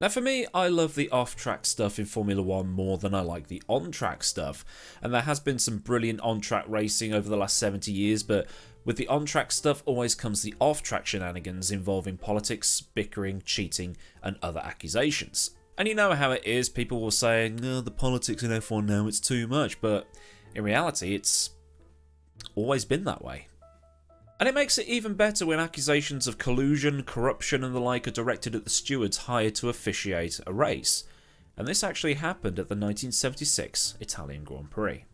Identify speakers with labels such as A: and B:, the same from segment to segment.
A: Now for me, I love the off-track stuff in Formula 1 more than I like the on-track stuff, and there has been some brilliant on-track racing over the last 70 years, but with the on-track stuff always comes the off-track shenanigans involving politics, bickering, cheating, and other accusations. And you know how it is, people will say, no, the politics in F1 now, it's too much, but in reality, it's always been that way. And it makes it even better when accusations of collusion, corruption and the like are directed at the stewards hired to officiate a race. And this actually happened at the 1976 Italian Grand Prix.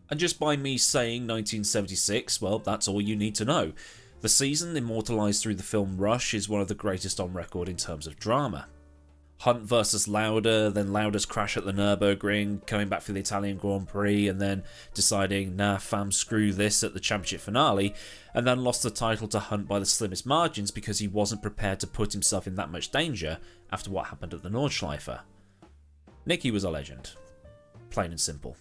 A: And just by me saying 1976, well, that's all you need to know. The season, immortalised through the film Rush, is one of the greatest on record in terms of drama. Hunt versus Lauda, then Lauda's crash at the Nurburgring, coming back for the Italian Grand Prix, and then deciding, nah fam, screw this at the championship finale, and then lost the title to Hunt by the slimmest margins because he wasn't prepared to put himself in that much danger after what happened at the Nordschleife. Nicky was a legend. Plain and simple.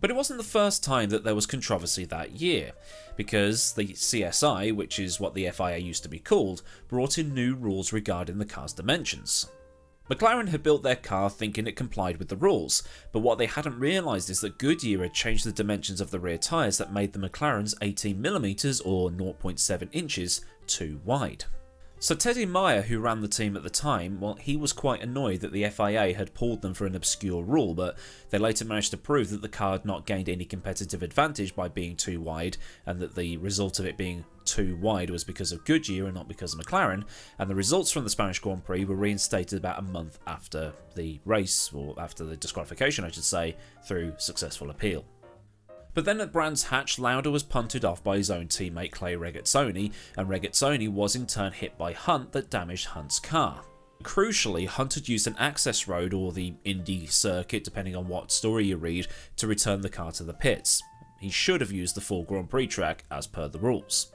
A: But it wasn't the first time that there was controversy that year, because the CSI, which is what the FIA used to be called, brought in new rules regarding the car's dimensions. McLaren had built their car thinking it complied with the rules, but what they hadn't realised is that Goodyear had changed the dimensions of the rear tyres that made the McLaren's 18mm or 0.7 inches too wide. So Teddy Meyer, who ran the team at the time, well, he was quite annoyed that the FIA had pulled them for an obscure rule, but they later managed to prove that the car had not gained any competitive advantage by being too wide, and that the result of it being too wide was because of Goodyear and not because of McLaren, and the results from the Spanish Grand Prix were reinstated about a month after the race, or after the disqualification I should say, through successful appeal. But then at Brands Hatch, Lauda was punted off by his own teammate Clay Regazzoni, and Regazzoni was in turn hit by Hunt that damaged Hunt's car. Crucially, Hunt had used an access road, or the Indy circuit depending on what story you read, to return the car to the pits. He should have used the full Grand Prix track as per the rules.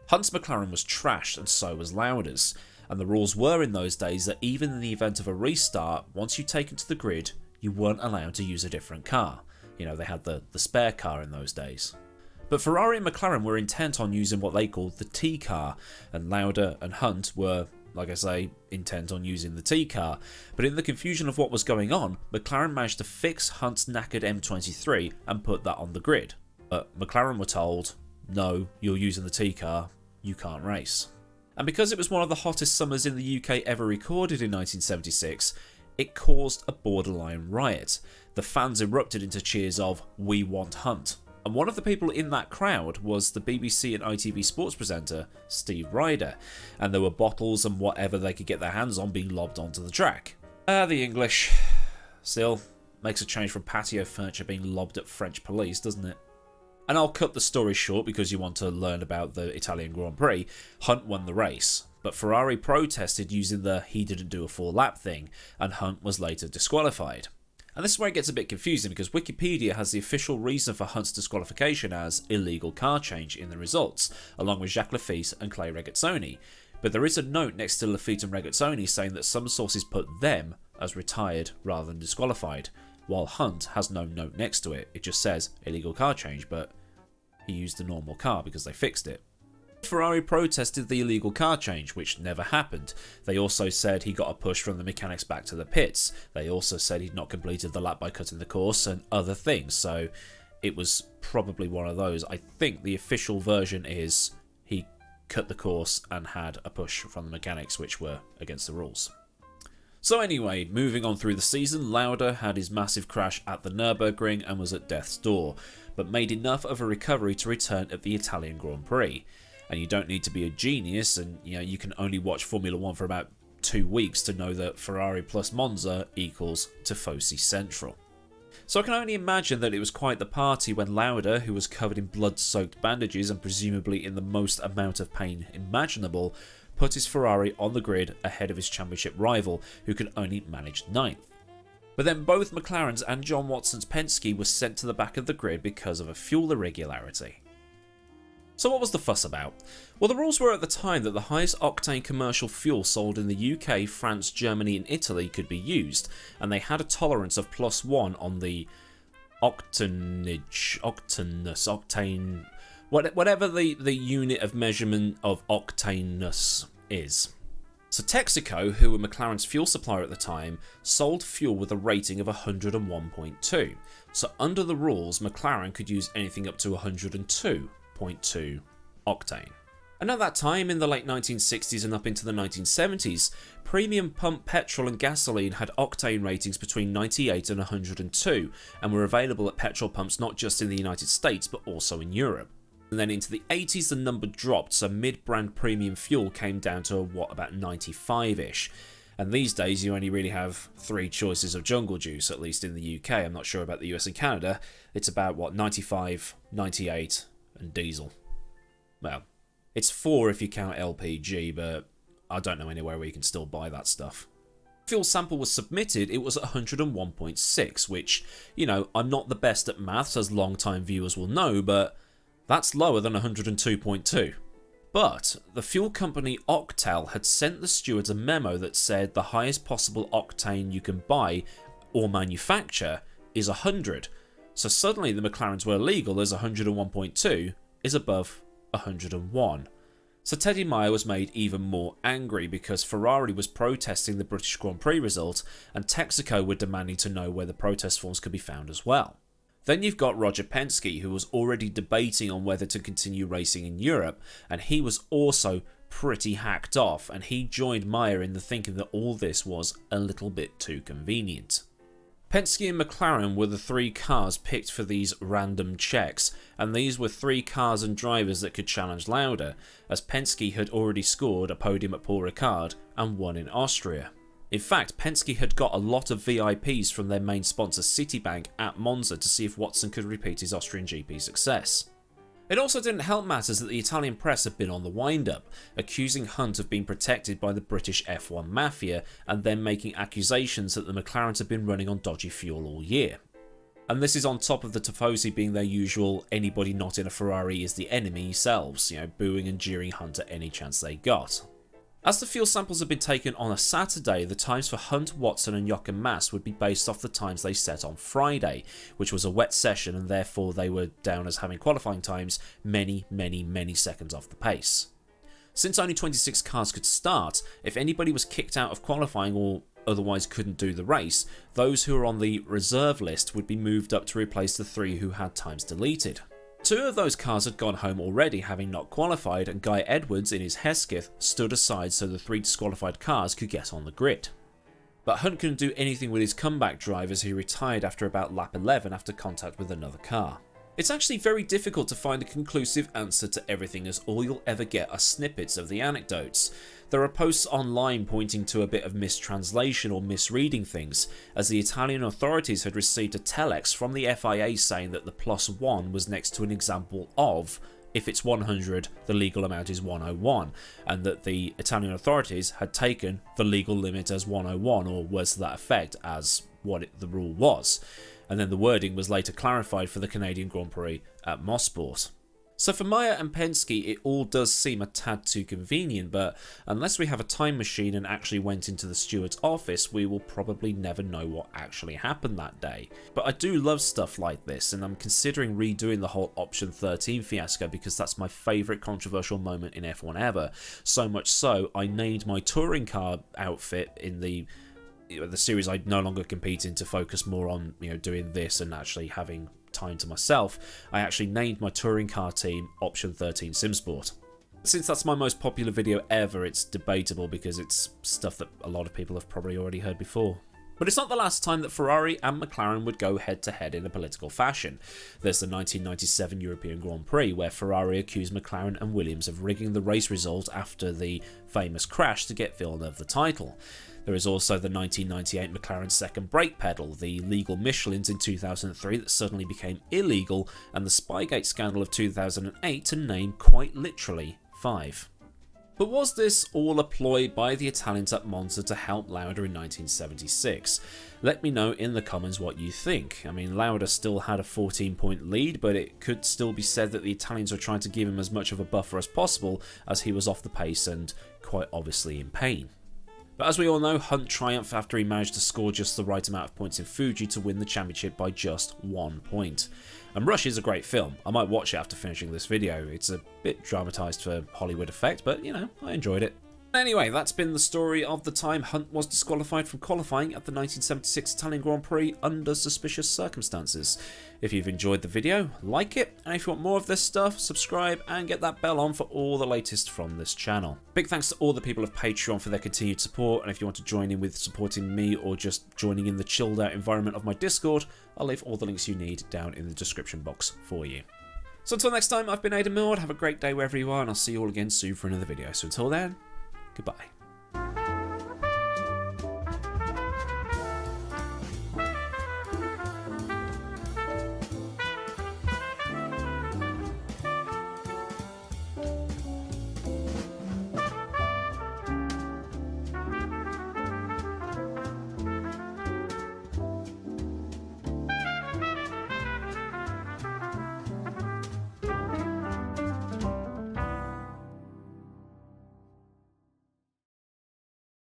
A: Hunt's McLaren was trashed and so was Lauda's, and the rules were in those days that even in the event of a restart, once you take it to the grid, you weren't allowed to use a different car. You know, they had the spare car in those days. But Ferrari and McLaren were intent on using what they called the T car, and Lauda and Hunt were, like I say, intent on using the T car. But in the confusion of what was going on, McLaren managed to fix Hunt's knackered M23 and put that on the grid. But McLaren were told, no, you're using the T car, you can't race. And because it was one of the hottest summers in the UK ever recorded in 1976, it caused a borderline riot. The fans erupted into cheers of, "We want Hunt." And one of the people in that crowd was the BBC and ITV sports presenter, Steve Ryder, and there were bottles and whatever they could get their hands on being lobbed onto the track. The English. Still, makes a change from patio furniture being lobbed at French police, doesn't it? And I'll cut the story short because you want to learn about the Italian Grand Prix. Hunt won the race, but Ferrari protested using the "he didn't do a full lap" thing, and Hunt was later disqualified. And this is where it gets a bit confusing because Wikipedia has the official reason for Hunt's disqualification as illegal car change in the results, along with Jacques Laffite and Clay Regazzoni. But there is a note next to Laffite and Regazzoni saying that some sources put them as retired rather than disqualified, while Hunt has no note next to it. It just says illegal car change, but he used the normal car because they fixed it. Ferrari protested the illegal car change, which never happened. They also said he got a push from the mechanics back to the pits. They also said he'd not completed the lap by cutting the course and other things, so it was probably one of those. I think the official version is he cut the course and had a push from the mechanics, which were against the rules. So anyway, moving on through the season, Lauda had his massive crash at the Nurburgring and was at death's door, but made enough of a recovery to return at the Italian Grand Prix. And you don't need to be a genius, and you can only watch Formula 1 for about 2 weeks to know that Ferrari plus Monza equals Tifosi Central. So I can only imagine that it was quite the party when Lauda, who was covered in blood-soaked bandages and presumably in the most amount of pain imaginable, put his Ferrari on the grid ahead of his championship rival, who could only manage 9th. But then both McLaren's and John Watson's Penske were sent to the back of the grid because of a fuel irregularity. So what was the fuss about? Well, the rules were at the time that the highest octane commercial fuel sold in the UK, France, Germany and Italy could be used, and they had a tolerance of +1 on the octane, whatever the unit of measurement of octaneness is. So Texaco, who were McLaren's fuel supplier at the time, sold fuel with a rating of 101.2. So under the rules, McLaren could use anything up to 102.2 octane. And at that time, in the late 1960s and up into the 1970s, premium pump petrol and gasoline had octane ratings between 98 and 102, and were available at petrol pumps not just in the United States but also in Europe. And then into the 80s the number dropped, so mid-brand premium fuel came down to about 95-ish. And these days you only really have 3 choices of jungle juice, at least in the UK. I'm not sure about the US and Canada. It's about, 95, 98 and diesel. Well, it's 4 if you count LPG, but I don't know anywhere where you can still buy that stuff. Fuel sample was submitted, it was 101.6, which, I'm not the best at maths, as long-time viewers will know, but that's lower than 102.2. But the fuel company Octal had sent the stewards a memo that said the highest possible octane you can buy or manufacture is 100. So suddenly the McLarens were legal as 101.2 is above 101. So Teddy Meyer was made even more angry because Ferrari was protesting the British Grand Prix result and Texaco were demanding to know where the protest forms could be found as well. Then you've got Roger Penske, who was already debating on whether to continue racing in Europe, and he was also pretty hacked off, and he joined Meyer in the thinking that all this was a little bit too convenient. Penske and McLaren were the 3 cars picked for these random checks, and these were 3 cars and drivers that could challenge Lauda, as Penske had already scored a podium at Paul Ricard and won in Austria. In fact, Penske had got a lot of VIPs from their main sponsor Citibank at Monza to see if Watson could repeat his Austrian GP success. It also didn't help matters that the Italian press had been on the wind-up, accusing Hunt of being protected by the British F1 mafia and then making accusations that the McLarens had been running on dodgy fuel all year. And this is on top of the Tifosi being their usual anybody not in a Ferrari is the enemy selves, booing and jeering Hunt at any chance they got. As the fuel samples had been taken on a Saturday, the times for Hunt, Watson and Jochen Mass would be based off the times they set on Friday, which was a wet session and therefore they were down as having qualifying times many seconds off the pace. Since only 26 cars could start, if anybody was kicked out of qualifying or otherwise couldn't do the race, those who were on the reserve list would be moved up to replace the 3 who had times deleted. 2 of those cars had gone home already, having not qualified, and Guy Edwards in his Hesketh stood aside so the 3 disqualified cars could get on the grid. But Hunt couldn't do anything with his comeback drive as he retired after about lap 11 after contact with another car. It's actually very difficult to find a conclusive answer to everything, as all you'll ever get are snippets of the anecdotes. There are posts online pointing to a bit of mistranslation or misreading things, as the Italian authorities had received a telex from the FIA saying that the +1 was next to an example of, if it's 100, the legal amount is 101, and that the Italian authorities had taken the legal limit as 101, or words to that effect, as what the rule was. And then the wording was later clarified for the Canadian Grand Prix at Motherboard. So for Meyer and Penske, it all does seem a tad too convenient, but unless we have a time machine and actually went into the steward's office, we will probably never know what actually happened that day. But I do love stuff like this, and I'm considering redoing the whole Option 13 fiasco because that's my favourite controversial moment in F1 ever. So much so, I named my touring car outfit in the series I no longer compete in to focus more on doing this and actually having time to myself. I actually named my touring car team Option 13 Simsport. Since that's my most popular video ever, it's debatable because it's stuff that a lot of people have probably already heard before. But it's not the last time that Ferrari and McLaren would go head to head in a political fashion. There's the 1997 European Grand Prix where Ferrari accused McLaren and Williams of rigging the race result after the famous crash to get Villeneuve the title. There is also the 1998 McLaren second brake pedal, the legal Michelins in 2003 that suddenly became illegal, and the Spygate scandal of 2008 to name quite literally 5. But was this all a ploy by the Italians at Monza to help Lauda in 1976? Let me know in the comments what you think. I mean, Lauda still had a 14-point lead, but it could still be said that the Italians were trying to give him as much of a buffer as possible as he was off the pace and quite obviously in pain. But as we all know, Hunt triumphed after he managed to score just the right amount of points in Fuji to win the championship by just 1 point. And Rush is a great film. I might watch it after finishing this video. It's a bit dramatised for Hollywood effect, but I enjoyed it. Anyway, that's been the story of the time Hunt was disqualified from qualifying at the 1976 Italian Grand Prix under suspicious circumstances. If you've enjoyed the video, like it, and if you want more of this stuff, subscribe and get that bell on for all the latest from this channel. Big thanks to all the people of Patreon for their continued support, and if you want to join in with supporting me or just joining in the chilled out environment of my Discord, I'll leave all the links you need down in the description box for you. So until next time, I've been AdmiralLaWind, have a great day wherever you are, and I'll see you all again soon for another video. So until then, goodbye.